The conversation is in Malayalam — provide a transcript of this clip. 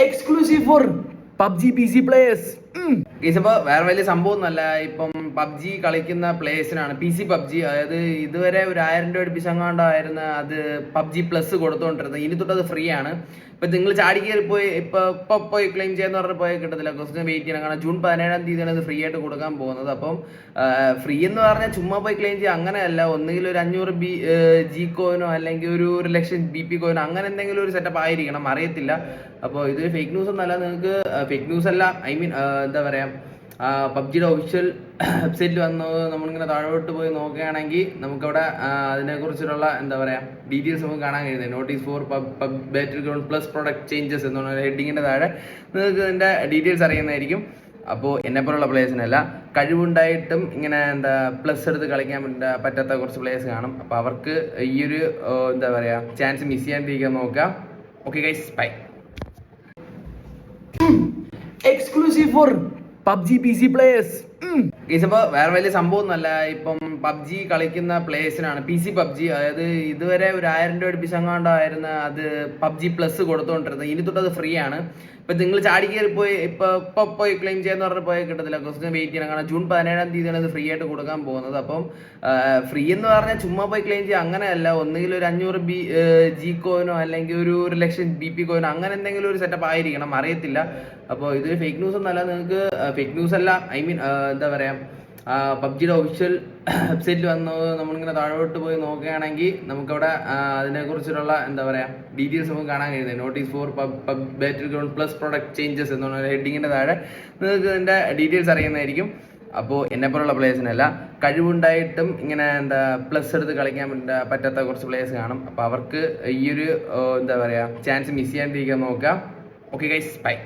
Exclusive for PUBG PC players. ഇപ്പോൾ വേറെ വലിയ സംഭവം ഒന്നല്ല. ഇപ്പം പബ്ജി കളിക്കുന്ന പ്ലേയേഴ്സിനാണ് PC പബ്ജി, അതായത് ഇതുവരെ ഒരു 1000 രൂപ അടുപ്പിച്ചങ്ങാണ്ടായിരുന്നു അത് പബ്ജി പ്ലസ് കൊടുത്തോണ്ടിരുന്നത്. ഇനി തൊട്ട് അത് ഫ്രീ ആണ്. ഇപ്പൊ നിങ്ങൾ ചാടി കയറി പോയി ഇപ്പൊ പോയി ക്ലെയിം ചെയ്യുന്ന പറഞ്ഞാൽ പോയി കിട്ടത്തില്ല. കുറച്ച് വെയിറ്റ് ചെയ്യണം. കാരണം ജൂൺ 17-ാം തീയതിയാണ് ഇത് ഫ്രീ ആയിട്ട് കൊടുക്കാൻ പോകുന്നത്. അപ്പം ഫ്രീ എന്ന് പറഞ്ഞാൽ ചുമ്മാ പോയി ക്ലെയിം ചെയ്യുക അങ്ങനെയല്ല. ഒന്നുകിൽ ഒരു 500 ജി കോയിനോ അല്ലെങ്കിൽ ഒരു 1,00,000 BP കോയിനോ അങ്ങനെ എന്തെങ്കിലും ഒരു സെറ്റപ്പ് ആയിരിക്കണം, അറിയത്തില്ല. അപ്പോൾ ഇത് ഫേക്ക് ന്യൂസ് ഒന്നല്ല. നിങ്ങൾക്ക് ഫേക്ക് ന്യൂസ് അല്ല, ഐ മീൻ എന്താ പറയാ, പബ്ജിയുടെ ഒഫീഷ്യൽ വെബ്സൈറ്റിൽ വന്ന് നമ്മളിങ്ങനെ താഴോട്ട് പോയി നോക്കുകയാണെങ്കിൽ നമുക്കവിടെ അതിനെക്കുറിച്ചുള്ള എന്താ പറയുക ഡീറ്റെയിൽസ് നമുക്ക് കാണാൻ കഴിയുന്നത്. നോട്ടീസ് ഫോർ ബാറ്റിൽ ഗ്രൗണ്ട് പ്ലസ് പ്രൊഡക്റ്റ് ചേഞ്ചസ് എന്നുള്ള ഹെഡിങ്ങിൻ്റെ താഴെ നിങ്ങൾക്ക് ഇതിൻ്റെ ഡീറ്റെയിൽസ് അറിയുന്നതായിരിക്കും. അപ്പോൾ എന്നെപ്പോലുള്ള പ്ലേയേഴ്സിനല്ല, കഴിവുണ്ടായിട്ടും ഇങ്ങനെ എന്താ പ്ലസ് എടുത്ത് കളിക്കാൻ പറ്റാത്ത കുറച്ച് പ്ലേയേഴ്സ് കാണും. അപ്പോൾ അവർക്ക് ഈ ഒരു എന്താ പറയുക ചാൻസ് മിസ് ചെയ്യാണ്ടിരിക്കാൻ നോക്കുക. Okay guys, bye. Exclusive for PUBG PC players. ഇപ്പോൾ വേറെ വലിയ സംഭവം ഒന്നല്ല. ഇപ്പം പബ്ജി കളിക്കുന്ന പ്ലേയേഴ്സിനാണ് PC പബ്ജി, അതായത് ഇതുവരെ ഒരു 1000 രൂപ അടുപ്പിച്ചങ്ങാണ്ടായിരുന്നു അത് പബ്ജി പ്ലസ് കൊടുത്തോണ്ടിരുന്നത്. ഇനി തൊട്ട് അത് ഫ്രീ ആണ്. ഇപ്പൊ നിങ്ങൾ ചാടി കയറി പോയി ഇപ്പൊ പോയി ക്ലെയിം ചെയ്യുന്ന പറഞ്ഞാൽ പോയി കിട്ടത്തില്ല. കുറച്ച് വെയിറ്റ് ചെയ്യണം. കാരണം ജൂൺ 17-ാം തീയതിയാണ് ഇത് ഫ്രീ ആയിട്ട് കൊടുക്കാൻ പോകുന്നത്. അപ്പം ഫ്രീ എന്ന് പറഞ്ഞാൽ ചുമ്മാ പോയി ക്ലെയിം ചെയ്യുക അങ്ങനെയല്ല. ഒന്നുകിൽ ഒരു 500 ജി കോയിനോ അല്ലെങ്കിൽ ഒരു 1,00,000 BP കോയിനോ അങ്ങനെ എന്തെങ്കിലും ഒരു സെറ്റപ്പ് ആയിരിക്കണം, അറിയത്തില്ല. അപ്പോൾ ഇത് ഫേക്ക് ന്യൂസ് ഒന്നല്ല. നിങ്ങൾക്ക് ഫേക്ക് ന്യൂസ് അല്ല, ഐ മീൻ എന്താ പറയാ, പബ്ജിയുടെ ഒഫീഷ്യൽ വെബ്സൈറ്റിൽ വന്ന് നമ്മളിങ്ങനെ താഴോട്ട് പോയി നോക്കുകയാണെങ്കിൽ നമുക്കവിടെ അതിനെക്കുറിച്ചുള്ള എന്താ പറയുക ഡീറ്റെയിൽസ് നമുക്ക് കാണാൻ കഴിയുന്നത്. നോട്ടീസ് ഫോർ ബാറ്റിൽ ഗ്രൗണ്ട് പ്ലസ് പ്രൊഡക്റ്റ് ചേഞ്ചസ് എന്നുള്ള ഹെഡിങ്ങിൻ്റെ താഴെ നിങ്ങൾക്ക് ഇതിൻ്റെ ഡീറ്റെയിൽസ് അറിയുന്നതായിരിക്കും. അപ്പോൾ എന്നെപ്പോലുള്ള പ്ലേയേഴ്സിനല്ല, കഴിവുണ്ടായിട്ടും ഇങ്ങനെ എന്താ പ്ലസ് എടുത്ത് കളിക്കാൻ പറ്റാത്ത കുറച്ച് പ്ലേയേഴ്സ് കാണും. അപ്പോൾ അവർക്ക് ഈ ഒരു എന്താ പറയുക ചാൻസ് മിസ് ചെയ്യാണ്ടിരിക്കാൻ നോക്കുക. Okay guys, by.